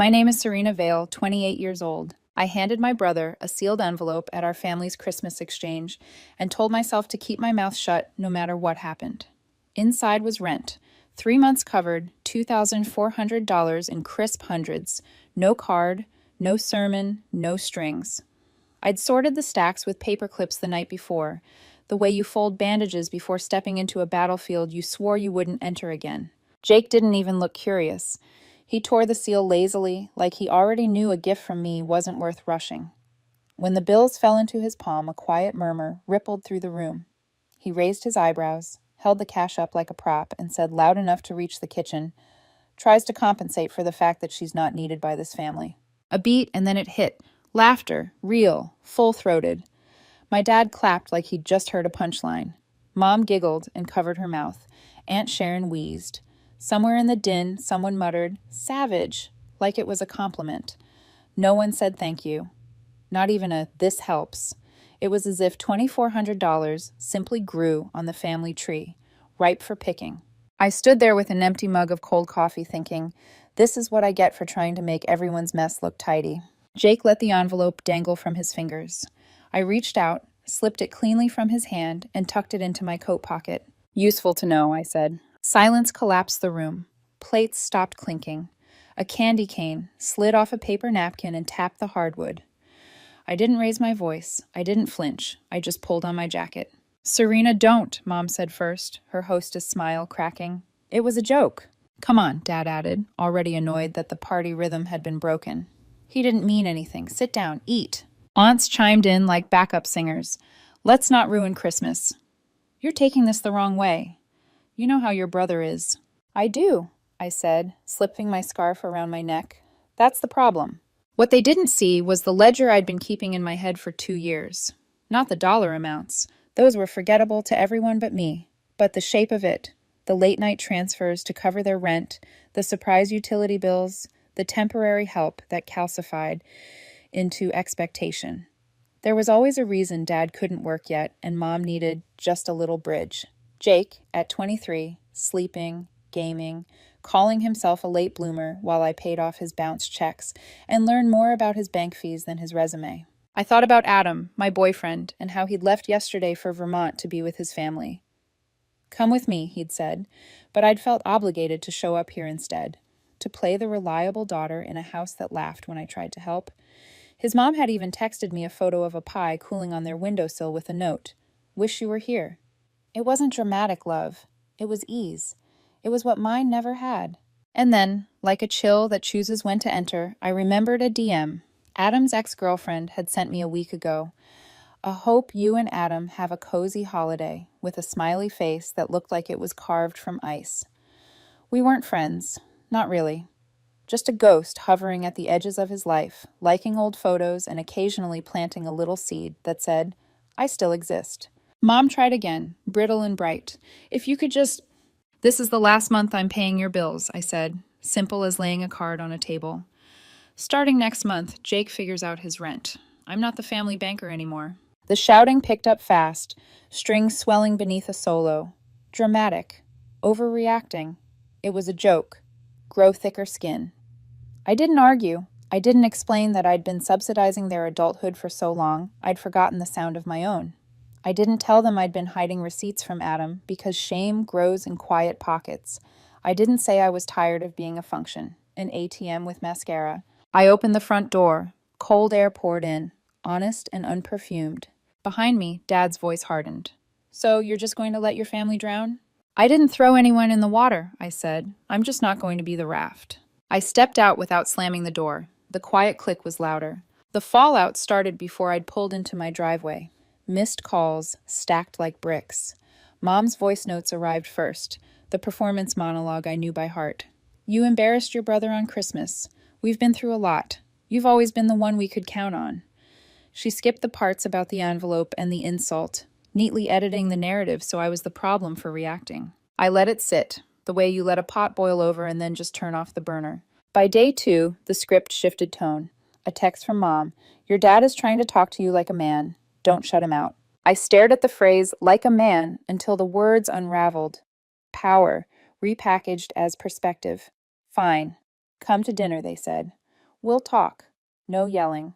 My name is Serena Vale, 28 years old. I handed my brother a sealed envelope at our family's Christmas exchange and told myself to keep my mouth shut no matter what happened. Inside was rent, 3 months covered, $2,400 in crisp hundreds, no card, no sermon, no strings. I'd sorted the stacks with paper clips the night before, the way you fold bandages before stepping into a battlefield you swore you wouldn't enter again. Jake didn't even look curious. He tore the seal lazily, like he already knew a gift from me wasn't worth rushing. When the bills fell into his palm, a quiet murmur rippled through the room. He raised his eyebrows, held the cash up like a prop, and said loud enough to reach the kitchen, "Tries to compensate for the fact that she's not needed by this family." A beat, and then it hit. Laughter, real, full-throated. My dad clapped like he'd just heard a punchline. Mom giggled and covered her mouth. Aunt Sharon wheezed. Somewhere in the din, someone muttered, "Savage," like it was a compliment. No one said thank you. Not even a "this helps." It was as if $2,400 simply grew on the family tree, ripe for picking. I stood there with an empty mug of cold coffee thinking, this is what I get for trying to make everyone's mess look tidy. Jake let the envelope dangle from his fingers. I reached out, slipped it cleanly from his hand, and tucked it into my coat pocket. "Useful to know," I said. Silence collapsed the room. Plates stopped clinking. A candy cane slid off a paper napkin and tapped the hardwood. I didn't raise my voice. I didn't flinch. I just pulled on my jacket. "Serena, don't," Mom said first, her hostess smile cracking. "It was a joke." "Come on," Dad added, already annoyed that the party rhythm had been broken. "He didn't mean anything. Sit down, eat." Aunts chimed in like backup singers. "Let's not ruin Christmas." "You're taking this the wrong way. You know how your brother is." "I do," I said, slipping my scarf around my neck. "That's the problem." What they didn't see was the ledger I'd been keeping in my head for 2 years. Not the dollar amounts. Those were forgettable to everyone but me. But the shape of it, the late-night transfers to cover their rent, the surprise utility bills, the temporary help that calcified into expectation. There was always a reason Dad couldn't work yet, and Mom needed just a little bridge. Jake, at 23, sleeping, gaming, calling himself a late bloomer while I paid off his bounce checks and learned more about his bank fees than his resume. I thought about Adam, my boyfriend, and how he'd left yesterday for Vermont to be with his family. "Come with me," he'd said, but I'd felt obligated to show up here instead, to play the reliable daughter in a house that laughed when I tried to help. His mom had even texted me a photo of a pie cooling on their windowsill with a note, "Wish you were here." It wasn't dramatic love. It was ease. It was what mine never had. And then, like a chill that chooses when to enter, I remembered a DM Adam's ex-girlfriend had sent me a week ago. "A hope you and Adam have a cozy holiday," with a smiley face that looked like it was carved from ice. We weren't friends. Not really. Just a ghost hovering at the edges of his life, liking old photos and occasionally planting a little seed that said, "I still exist." Mom tried again, brittle and bright. "If you could just—" "This is the last month I'm paying your bills," I said, simple as laying a card on a table. "Starting next month, Jake figures out his rent. I'm not the family banker anymore." The shouting picked up fast, strings swelling beneath a solo. Dramatic. Overreacting. It was a joke. Grow thicker skin. I didn't argue. I didn't explain that I'd been subsidizing their adulthood for so long, I'd forgotten the sound of my own. I didn't tell them I'd been hiding receipts from Adam because shame grows in quiet pockets. I didn't say I was tired of being a function, an ATM with mascara. I opened the front door. Cold air poured in, honest and unperfumed. Behind me, Dad's voice hardened. "So you're just going to let your family drown?" "I didn't throw anyone in the water," I said. "I'm just not going to be the raft." I stepped out without slamming the door. The quiet click was louder. The fallout started before I'd pulled into my driveway. Missed calls, stacked like bricks. Mom's voice notes arrived first, the performance monologue I knew by heart. "You embarrassed your brother on Christmas. We've been through a lot. You've always been the one we could count on." She skipped the parts about the envelope and the insult, neatly editing the narrative so I was the problem for reacting. I let it sit, the way you let a pot boil over and then just turn off the burner. By day 2, the script shifted tone. A text from Mom, "Your dad is trying to talk to you like a man. Don't shut him out." I stared at the phrase, "like a man," until the words unraveled. Power, repackaged as perspective. "Fine. Come to dinner," they said. We'll talk. No yelling.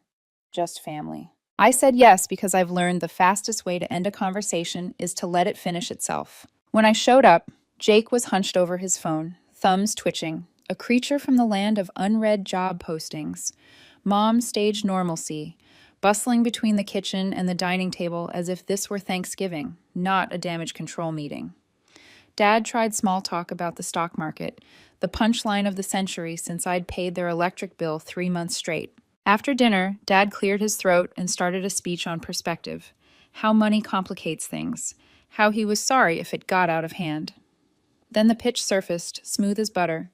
Just family. I said yes because I've learned the fastest way to end a conversation is to let it finish itself. When I showed up, Jake was hunched over his phone, thumbs twitching, a creature from the land of unread job postings. Mom staged normalcy, bustling between the kitchen and the dining table as if this were Thanksgiving, not a damage control meeting. Dad tried small talk about the stock market, the punchline of the century since I'd paid their electric bill 3 months straight. After dinner, Dad cleared his throat and started a speech on perspective, how money complicates things, how he was sorry if it got out of hand. Then the pitch surfaced, smooth as butter.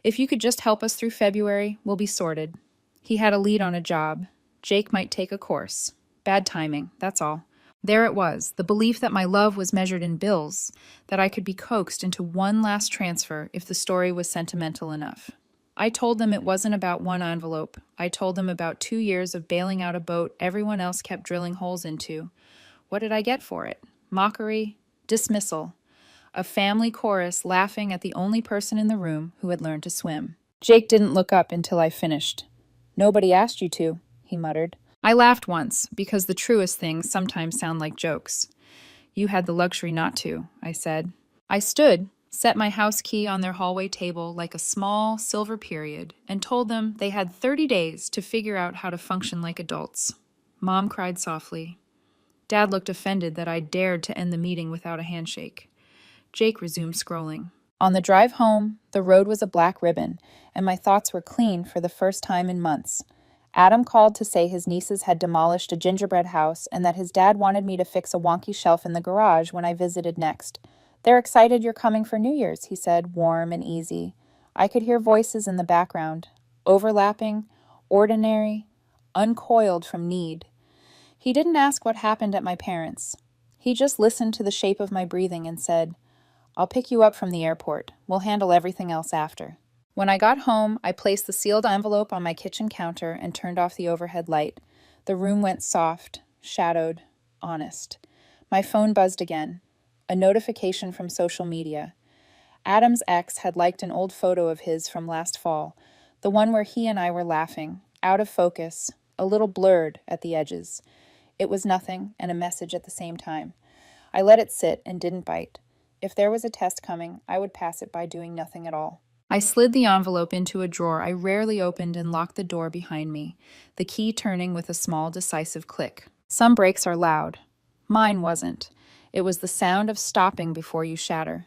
If you could just help us through February, we'll be sorted. He had a lead on a job. Jake might take a course. Bad timing, that's all. There it was, the belief that my love was measured in bills, that I could be coaxed into one last transfer if the story was sentimental enough. I told them it wasn't about one envelope. I told them about 2 years of bailing out a boat everyone else kept drilling holes into. What did I get for it? Mockery, dismissal, a family chorus laughing at the only person in the room who had learned to swim. Jake didn't look up until I finished. Nobody asked you to, he muttered. I laughed once, because the truest things sometimes sound like jokes. You had the luxury not to, I said. I stood, set my house key on their hallway table like a small silver period, and told them they had 30 days to figure out how to function like adults. Mom cried softly. Dad looked offended that I dared to end the meeting without a handshake. Jake resumed scrolling. On the drive home, the road was a black ribbon, and my thoughts were clean for the first time in months. Adam called to say his nieces had demolished a gingerbread house and that his dad wanted me to fix a wonky shelf in the garage when I visited next. They're excited you're coming for New Year's, he said, warm and easy. I could hear voices in the background, overlapping, ordinary, uncoiled from need. He didn't ask what happened at my parents'. He just listened to the shape of my breathing and said, I'll pick you up from the airport. We'll handle everything else after. When I got home, I placed the sealed envelope on my kitchen counter and turned off the overhead light. The room went soft, shadowed, honest. My phone buzzed again. A notification from social media. Adam's ex had liked an old photo of his from last fall, the one where he and I were laughing, out of focus, a little blurred at the edges. It was nothing and a message at the same time. I let it sit and didn't bite. If there was a test coming, I would pass it by doing nothing at all. I slid the envelope into a drawer I rarely opened and locked the door behind me, the key turning with a small, decisive click. Some breaks are loud. Mine wasn't. It was the sound of stopping before you shatter.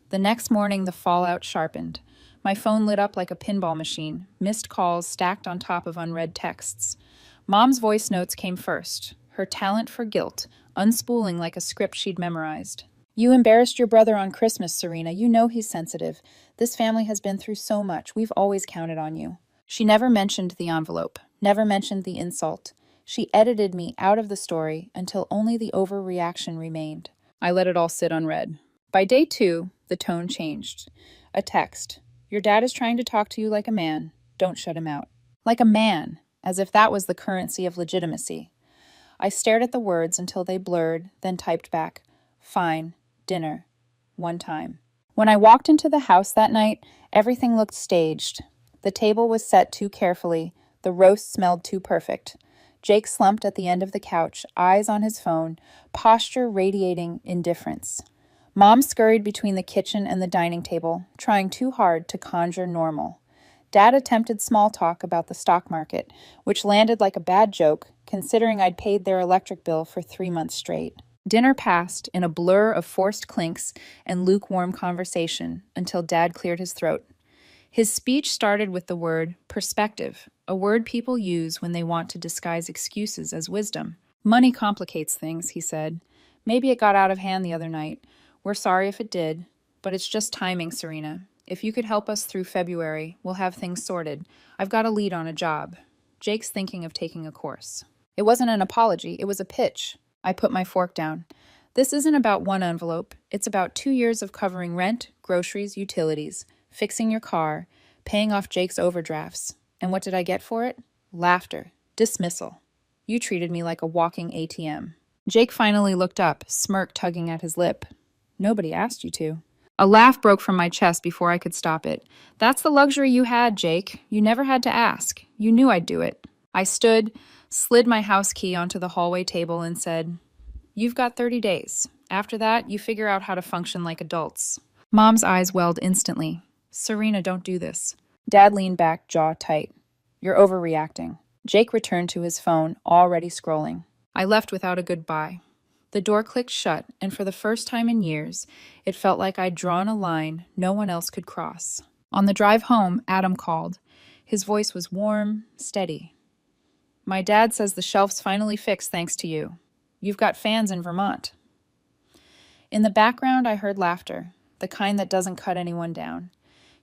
The next morning, the fallout sharpened. My phone lit up like a pinball machine, missed calls stacked on top of unread texts. Mom's voice notes came first, her talent for guilt, unspooling like a script she'd memorized. You embarrassed your brother on Christmas, Serena. You know he's sensitive. This family has been through so much. We've always counted on you. She never mentioned the envelope, never mentioned the insult. She edited me out of the story until only the overreaction remained. I let it all sit unread. By day 2, the tone changed. A text. Your dad is trying to talk to you like a man. Don't shut him out. Like a man, as if that was the currency of legitimacy. I stared at the words until they blurred, then typed back, Fine. Dinner. One time. When I walked into the house that night, everything looked staged. The table was set too carefully. The roast smelled too perfect. Jake slumped at the end of the couch, eyes on his phone, posture radiating indifference. Mom scurried between the kitchen and the dining table, trying too hard to conjure normal. Dad attempted small talk about the stock market, which landed like a bad joke, considering I'd paid their electric bill for 3 months straight. Dinner passed in a blur of forced clinks and lukewarm conversation until Dad cleared his throat. His speech started with the word perspective, a word people use when they want to disguise excuses as wisdom. Money complicates things, he said. Maybe it got out of hand the other night. We're sorry if it did, but it's just timing, Serena. If you could help us through February, we'll have things sorted. I've got a lead on a job. Jake's thinking of taking a course. It wasn't an apology, it was a pitch. I put my fork down. This isn't about one envelope. It's about 2 years of covering rent, groceries, utilities, fixing your car, paying off Jake's overdrafts. And what did I get for it? Laughter. Dismissal. You treated me like a walking ATM. Jake finally looked up, smirk tugging at his lip. Nobody asked you to. A laugh broke from my chest before I could stop it. That's the luxury you had, Jake. You never had to ask. You knew I'd do it. I stood, slid my house key onto the hallway table, and said, "You've got 30 days. After that, you figure out how to function like adults." Mom's eyes welled instantly. "Serena, don't do this." Dad leaned back, jaw tight. "You're overreacting." Jake returned to his phone, already scrolling. I left without a goodbye. The door clicked shut, and for the first time in years, it felt like I'd drawn a line no one else could cross. On the drive home, Adam called. His voice was warm, steady. "My dad says the shelf's finally fixed thanks to you. You've got fans in Vermont." In the background, I heard laughter, the kind that doesn't cut anyone down.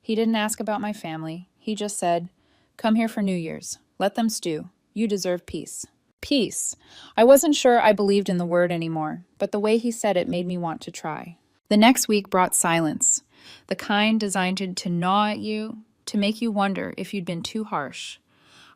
He didn't ask about my family. He just said, "Come here for New Year's. Let them stew. You deserve peace." Peace. I wasn't sure I believed in the word anymore, but the way he said it made me want to try. The next week brought silence, the kind designed to gnaw at you, to make you wonder if you'd been too harsh.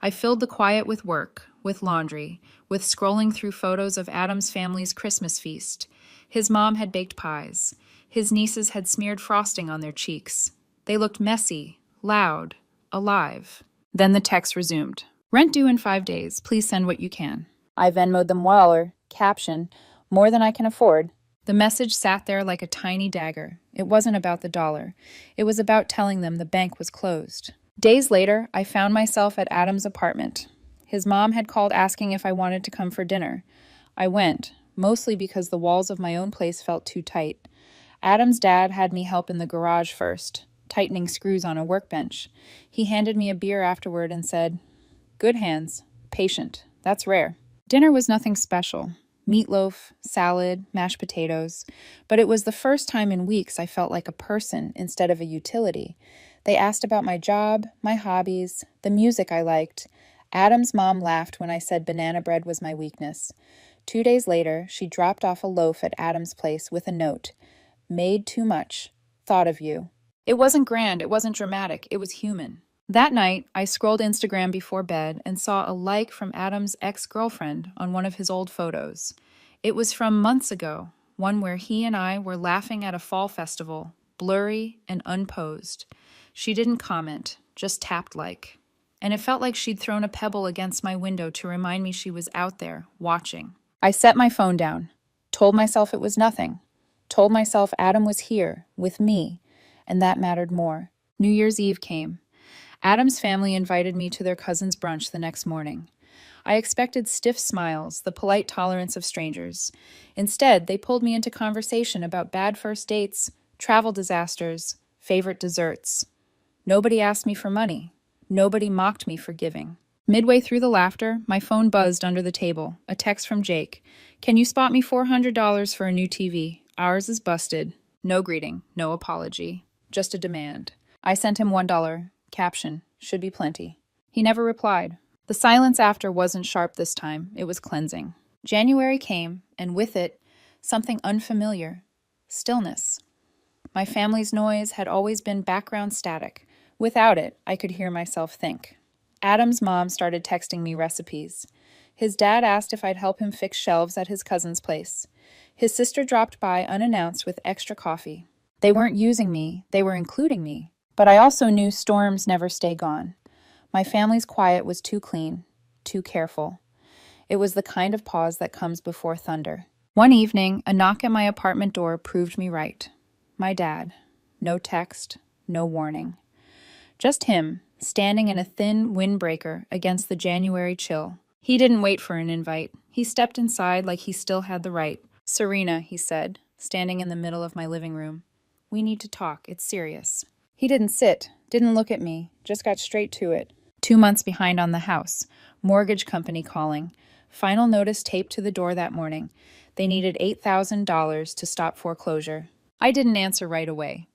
I filled the quiet with work, with laundry, with scrolling through photos of Adam's family's Christmas feast. His mom had baked pies. His nieces had smeared frosting on their cheeks. They looked messy, loud, alive. Then the text resumed. "Rent due in 5 days. Please send what you can." I Venmo'd them Waller, caption, "More than I can afford." The message sat there like a tiny dagger. It wasn't about the dollar. It was about telling them the bank was closed. Days later, I found myself at Adam's apartment. His mom had called asking if I wanted to come for dinner. I went, mostly because the walls of my own place felt too tight. Adam's dad had me help in the garage first, tightening screws on a workbench. He handed me a beer afterward and said, "Good hands. Patient. That's rare." Dinner was nothing special. Meatloaf, salad, mashed potatoes. But it was the first time in weeks I felt like a person instead of a utility. They asked about my job, my hobbies, the music I liked. Adam's mom laughed when I said banana bread was my weakness. 2 days later, she dropped off a loaf at Adam's place with a note. "Made too much. Thought of you." It wasn't grand, it wasn't dramatic, it was human. That night, I scrolled Instagram before bed and saw a like from Adam's ex-girlfriend on one of his old photos. It was from months ago, one where he and I were laughing at a fall festival, blurry and unposed. She didn't comment, just tapped like. And it felt like she'd thrown a pebble against my window to remind me she was out there, watching. I set my phone down, told myself it was nothing, told myself Adam was here, with me, and that mattered more. New Year's Eve came. Adam's family invited me to their cousin's brunch the next morning. I expected stiff smiles, the polite tolerance of strangers. Instead, they pulled me into conversation about bad first dates, travel disasters, favorite desserts. Nobody asked me for money. Nobody mocked me for giving. Midway through the laughter, my phone buzzed under the table, a text from Jake. "Can you spot me $400 for a new TV? Ours is busted." No greeting, no apology, just a demand. I sent him $1. Caption, "Should be plenty." He never replied. The silence after wasn't sharp this time, it was cleansing. January came, and with it, something unfamiliar. Stillness. My family's noise had always been background static. Without it, I could hear myself think. Adam's mom started texting me recipes. His dad asked if I'd help him fix shelves at his cousin's place. His sister dropped by unannounced with extra coffee. They weren't using me, they were including me. But I also knew storms never stay gone. My family's quiet was too clean, too careful. It was the kind of pause that comes before thunder. One evening, a knock at my apartment door proved me right. My dad. No text, no warning. Just him, standing in a thin windbreaker against the January chill. He didn't wait for an invite. He stepped inside like he still had the right. "Serena," he said, standing in the middle of my living room. "We need to talk. It's serious." He didn't sit, didn't look at me, just got straight to it. 2 months behind on the house. Mortgage company calling. Final notice taped to the door that morning. They needed $8,000 to stop foreclosure. I didn't answer right away.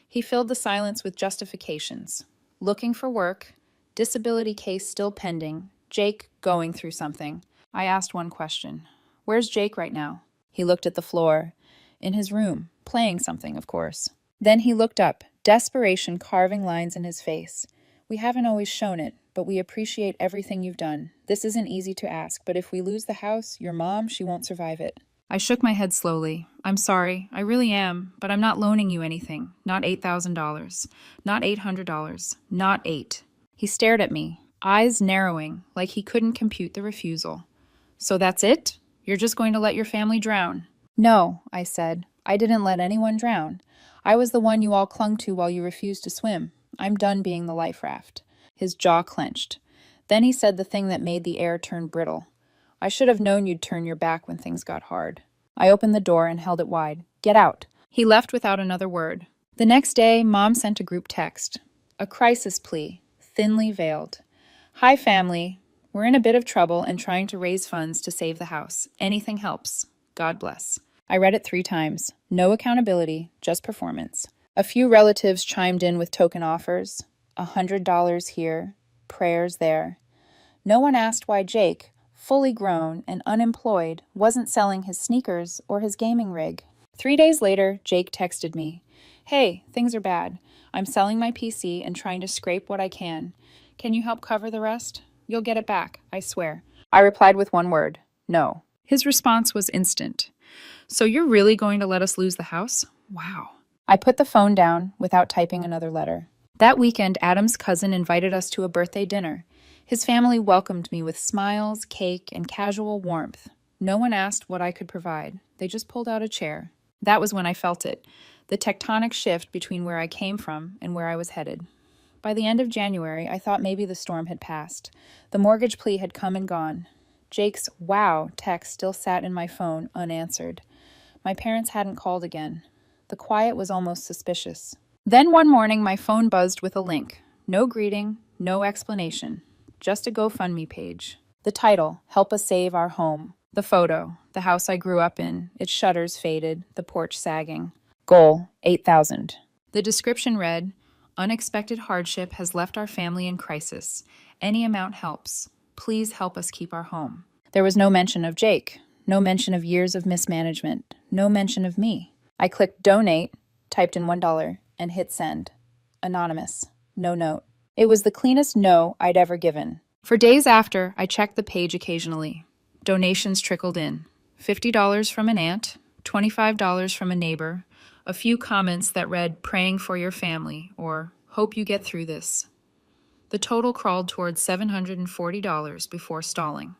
He filled the silence with justifications. Looking for work, disability case still pending, Jake going through something. I asked one question. "Where's Jake right now?" He looked at the floor. In his room, playing something, of course. Then he looked up, desperation carving lines in his face. "We haven't always shown it, but we appreciate everything you've done. This isn't easy to ask, but if we lose the house, your mom, she won't survive it." I shook my head slowly. I'm sorry, I really am, but I'm not loaning you anything. Not $8,000. Not $800. Not eight. He stared at me, eyes narrowing, like he couldn't compute the refusal. So that's it? You're just going to let your family drown? No, I said. I didn't let anyone drown. I was the one you all clung to while you refused to swim. I'm done being the life raft. His jaw clenched. Then he said the thing that made the air turn brittle. I should have known you'd turn your back when things got hard. I opened the door and held it wide. Get out. He left without another word. The next day, Mom sent a group text. A crisis plea, thinly veiled. Hi, family. We're in a bit of trouble and trying to raise funds to save the house. Anything helps. God bless. I read it 3 times. No accountability, just performance. A few relatives chimed in with token offers. $100 here, prayers there. No one asked why Jake, fully grown and unemployed, wasn't selling his sneakers or his gaming rig. 3 days later, Jake texted me. Hey, things are bad. I'm selling my PC and trying to scrape what I can. Can you help cover the rest? You'll get it back, I swear. I replied with one word. No. His response was instant. So you're really going to let us lose the house? Wow. I put the phone down without typing another letter. That weekend, Adam's cousin invited us to a birthday dinner. His family welcomed me with smiles, cake, and casual warmth. No one asked what I could provide. They just pulled out a chair. That was when I felt it, the tectonic shift between where I came from and where I was headed. By the end of January, I thought maybe the storm had passed. The mortgage plea had come and gone. Jake's "wow" text still sat in my phone, unanswered. My parents hadn't called again. The quiet was almost suspicious. Then one morning, my phone buzzed with a link. No greeting, no explanation. Just a GoFundMe page. The title, Help Us Save Our Home. The photo, the house I grew up in, its shutters faded, the porch sagging. Goal, $8,000. The description read, Unexpected hardship has left our family in crisis. Any amount helps. Please help us keep our home. There was no mention of Jake, no mention of years of mismanagement, no mention of me. I clicked donate, typed in $1, and hit send. Anonymous. No note. It was the cleanest no I'd ever given. For days after, I checked the page occasionally. Donations trickled in. $50 from an aunt, $25 from a neighbor, a few comments that read, praying for your family, or hope you get through this. The total crawled towards $740 before stalling.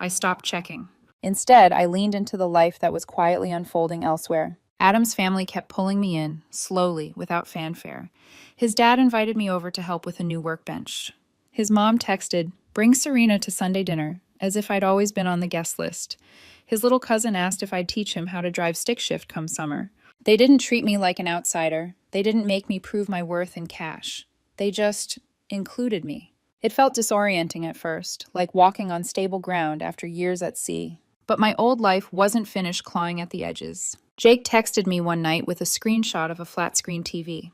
I stopped checking. Instead, I leaned into the life that was quietly unfolding elsewhere. Adam's family kept pulling me in, slowly, without fanfare. His dad invited me over to help with a new workbench. His mom texted, bring Serena to Sunday dinner, as if I'd always been on the guest list. His little cousin asked if I'd teach him how to drive stick shift come summer. They didn't treat me like an outsider. They didn't make me prove my worth in cash. They just included me. It felt disorienting at first, like walking on stable ground after years at sea. But my old life wasn't finished clawing at the edges. Jake texted me one night with a screenshot of a flat-screen TV.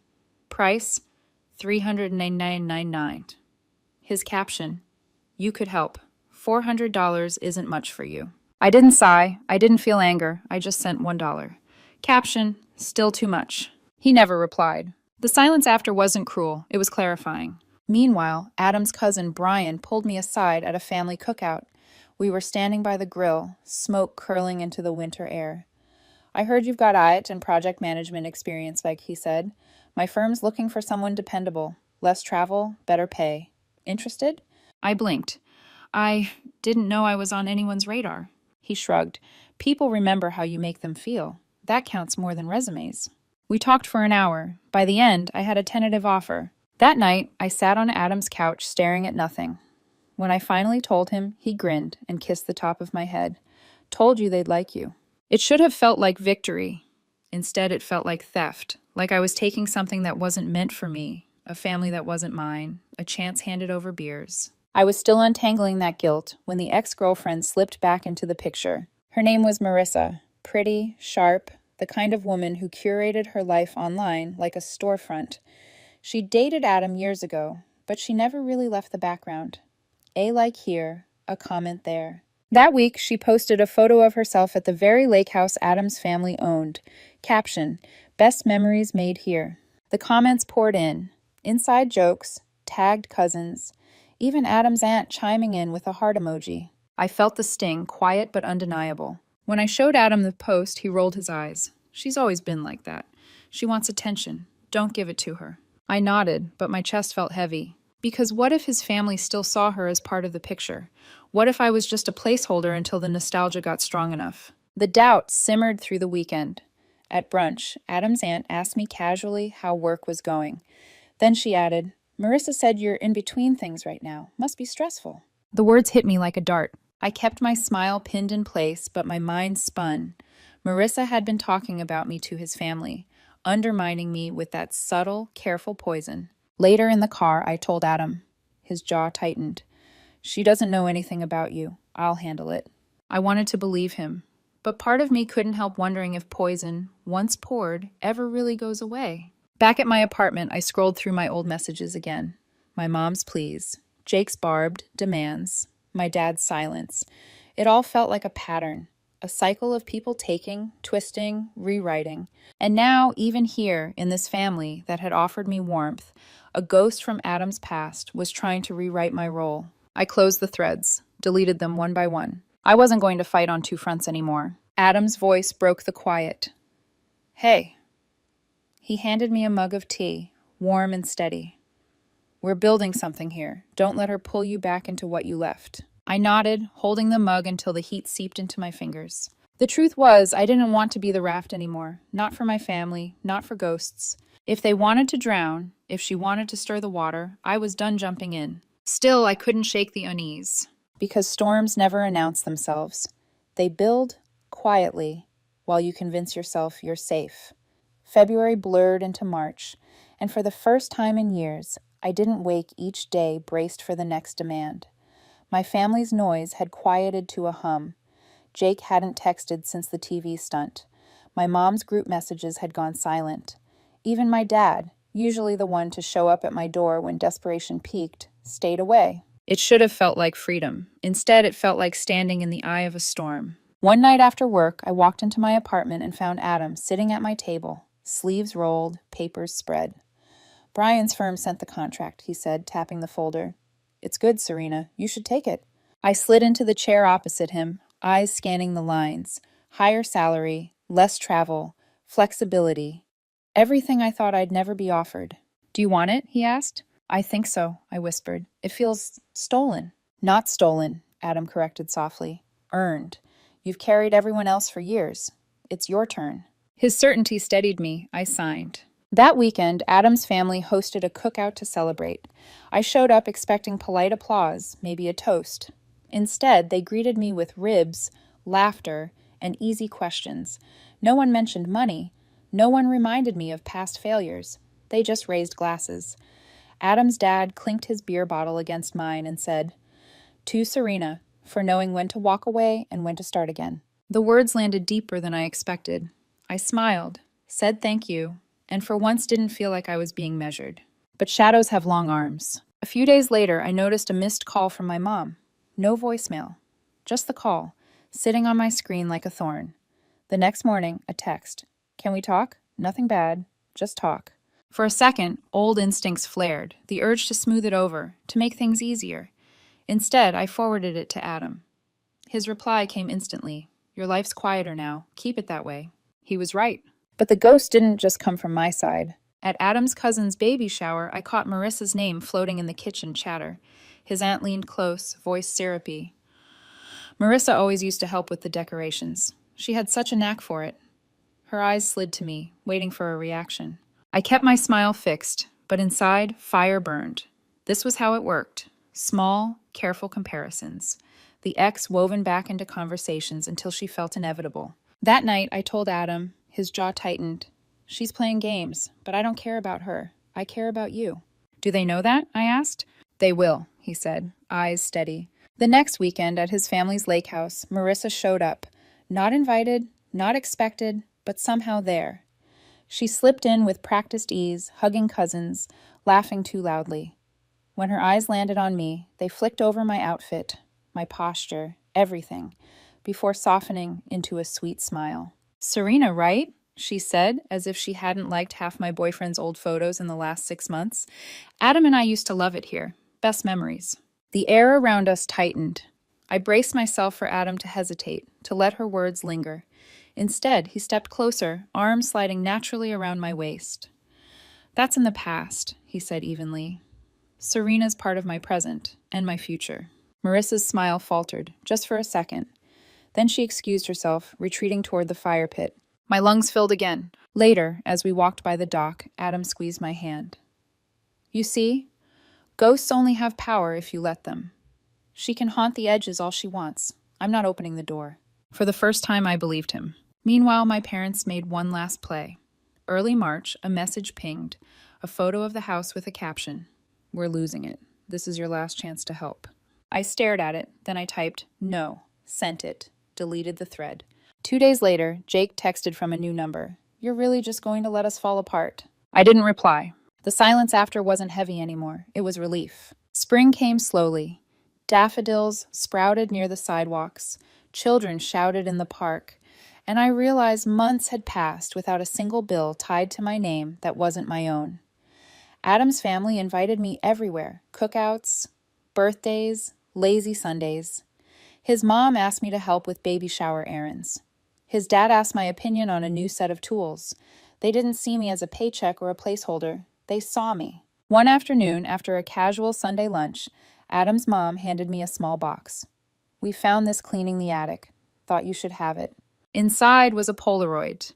Price, $399.99. His caption, you could help. $400 isn't much for you. I didn't sigh. I didn't feel anger. I just sent $1. Caption, still too much. He never replied. The silence after wasn't cruel. It was clarifying. Meanwhile, Adam's cousin Brian pulled me aside at a family cookout. We were standing by the grill, smoke curling into the winter air. I heard you've got IT and project management experience, Veg, he said. My firm's looking for someone dependable. Less travel, better pay. Interested? I blinked. I didn't know I was on anyone's radar. He shrugged. People remember how you make them feel. That counts more than resumes. We talked for an hour. By the end, I had a tentative offer. That night, I sat on Adam's couch staring at nothing. When I finally told him, he grinned and kissed the top of my head. Told you they'd like you. It should have felt like victory. Instead, it felt like theft, like I was taking something that wasn't meant for me, a family that wasn't mine, a chance handed over beers. I was still untangling that guilt when the ex-girlfriend slipped back into the picture. Her name was Marissa, pretty, sharp, the kind of woman who curated her life online like a storefront. She dated Adam years ago, but she never really left the background. A like here, a comment there. That week, she posted a photo of herself at the very lake house Adam's family owned. Caption, best memories made here. The comments poured in. Inside jokes, tagged cousins, even Adam's aunt chiming in with a heart emoji. I felt the sting, quiet but undeniable. When I showed Adam the post, he rolled his eyes. She's always been like that. She wants attention. Don't give it to her. I nodded, but my chest felt heavy. Because what if his family still saw her as part of the picture? What if I was just a placeholder until the nostalgia got strong enough? The doubt simmered through the weekend. At brunch, Adam's aunt asked me casually how work was going. Then she added, "Marissa said you're in between things right now. Must be stressful." The words hit me like a dart. I kept my smile pinned in place, but my mind spun. Marissa had been talking about me to his family, undermining me with that subtle, careful poison. Later in the car, I told Adam. His jaw tightened. "She doesn't know anything about you. I'll handle it." I wanted to believe him, but part of me couldn't help wondering if poison, once poured, ever really goes away. Back at my apartment, I scrolled through my old messages again. My mom's pleas, Jake's barbed demands, my dad's silence. It all felt like a pattern, a cycle of people taking, twisting, rewriting. And now, even here, in this family that had offered me warmth, a ghost from Adam's past was trying to rewrite my role. I closed the threads, deleted them one by one. I wasn't going to fight on two fronts anymore. Adam's voice broke the quiet. "Hey." He handed me a mug of tea, warm and steady. "We're building something here. Don't let her pull you back into what you left." I nodded, holding the mug until the heat seeped into my fingers. The truth was, I didn't want to be the raft anymore. Not for my family, not for ghosts. If they wanted to drown, if she wanted to stir the water, I was done jumping in. Still, I couldn't shake the unease. Because storms never announce themselves. They build quietly while you convince yourself you're safe. February blurred into March, and for the first time in years, I didn't wake each day braced for the next demand. My family's noise had quieted to a hum. Jake hadn't texted since the TV stunt. My mom's group messages had gone silent. Even my dad, usually the one to show up at my door when desperation peaked, stayed away. It should have felt like freedom. Instead, it felt like standing in the eye of a storm. One night after work, I walked into my apartment and found Adam sitting at my table, sleeves rolled, papers spread. "Brian's firm sent the contract," he said, tapping the folder. "It's good, Serena. You should take it." I slid into the chair opposite him, eyes scanning the lines. Higher salary, less travel, flexibility. Everything I thought I'd never be offered. "Do you want it?" he asked. "I think so," I whispered. "It feels stolen." "Not stolen," Adam corrected softly. "Earned. You've carried everyone else for years. It's your turn." His certainty steadied me. I signed. That weekend, Adam's family hosted a cookout to celebrate. I showed up expecting polite applause, maybe a toast. Instead, they greeted me with ribs, laughter, and easy questions. No one mentioned money. No one reminded me of past failures. They just raised glasses. Adam's dad clinked his beer bottle against mine and said, "To Serena, for knowing when to walk away and when to start again." The words landed deeper than I expected. I smiled, said thank you, and for once didn't feel like I was being measured. But shadows have long arms. A few days later, I noticed a missed call from my mom. No voicemail. Just the call, sitting on my screen like a thorn. The next morning, a text. "Can we talk? Nothing bad. Just talk." For a second, old instincts flared, the urge to smooth it over, to make things easier. Instead, I forwarded it to Adam. His reply came instantly. "Your life's quieter now. Keep it that way." He was right. But the ghost didn't just come from my side. At Adam's cousin's baby shower, I caught Marissa's name floating in the kitchen chatter. His aunt leaned close, voice syrupy. Marissa always used to help with the decorations. She had such a knack for it. Her eyes slid to me, waiting for a reaction. I kept my smile fixed, but inside, fire burned. This was how it worked. Small, careful comparisons. The X woven back into conversations until she felt inevitable. That night, I told Adam, his jaw tightened. "She's playing games, but I don't care about her. I care about you." "Do they know that?" I asked. "They will," he said, eyes steady. The next weekend at his family's lake house, Marissa showed up. Not invited, not expected, but somehow there. She slipped in with practiced ease, hugging cousins, laughing too loudly. When her eyes landed on me, they flicked over my outfit, my posture, everything, before softening into a sweet smile. "Serena, right?" she said, as if she hadn't liked half my boyfriend's old photos in the last 6 months. "Adam and I used to love it here. Best memories." The air around us tightened. I braced myself for Adam to hesitate, to let her words linger. Instead, he stepped closer, arms sliding naturally around my waist. That's in the past, he said evenly. Serena's part of my present and my future. Marissa's smile faltered, just for a second. Then she excused herself, retreating toward the fire pit. My lungs filled again. Later, as we walked by the dock, Adam squeezed my hand. You see, ghosts only have power if you let them. She can haunt the edges all she wants. I'm not opening the door. For the first time, I believed him. Meanwhile, my parents made one last play. Early March, a message pinged, a photo of the house with a caption. We're losing it. This is your last chance to help. I stared at it, then I typed, no, sent it, deleted the thread. 2 days later, Jake texted from a new number. You're really just going to let us fall apart? I didn't reply. The silence after wasn't heavy anymore. It was relief. Spring came slowly. Daffodils sprouted near the sidewalks. Children shouted in the park. And I realized months had passed without a single bill tied to my name that wasn't my own. Adam's family invited me everywhere. Cookouts, birthdays, lazy Sundays. His mom asked me to help with baby shower errands. His dad asked my opinion on a new set of tools. They didn't see me as a paycheck or a placeholder. They saw me. One afternoon, after a casual Sunday lunch, Adam's mom handed me a small box. We found this cleaning the attic. Thought you should have it. Inside was a Polaroid.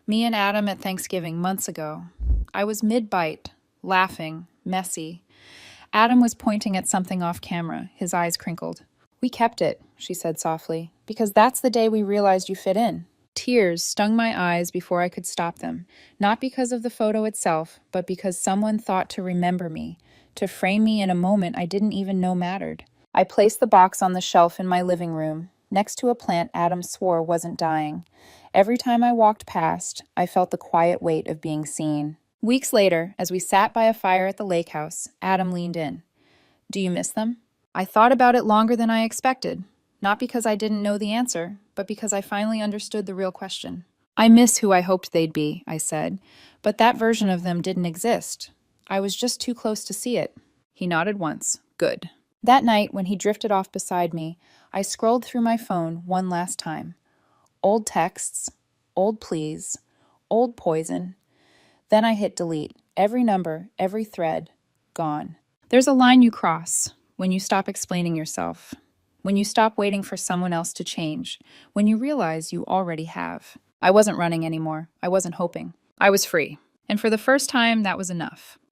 Me and Adam at Thanksgiving months ago. I was mid-bite, laughing, messy. Adam was pointing at something off camera, his eyes crinkled. We kept it, she said softly, because that's the day we realized you fit in. Tears stung my eyes before I could stop them, not because of the photo itself, but because someone thought to remember me, to frame me in a moment I didn't even know mattered. I placed the box on the shelf in my living room, next to a plant Adam swore wasn't dying. Every time I walked past, I felt the quiet weight of being seen. Weeks later, as we sat by a fire at the lake house, Adam leaned in. Do you miss them? I thought about it longer than I expected. Not because I didn't know the answer, but because I finally understood the real question. I miss who I hoped they'd be, I said, but that version of them didn't exist. I was just too close to see it. He nodded once. Good. That night, when he drifted off beside me, I scrolled through my phone one last time. Old texts, old pleas, old poison. Then I hit delete. Every number, every thread, gone. There's a line you cross when you stop explaining yourself. When you stop waiting for someone else to change, when you realize you already have. I wasn't running anymore. I wasn't hoping. I was free. And for the first time, that was enough.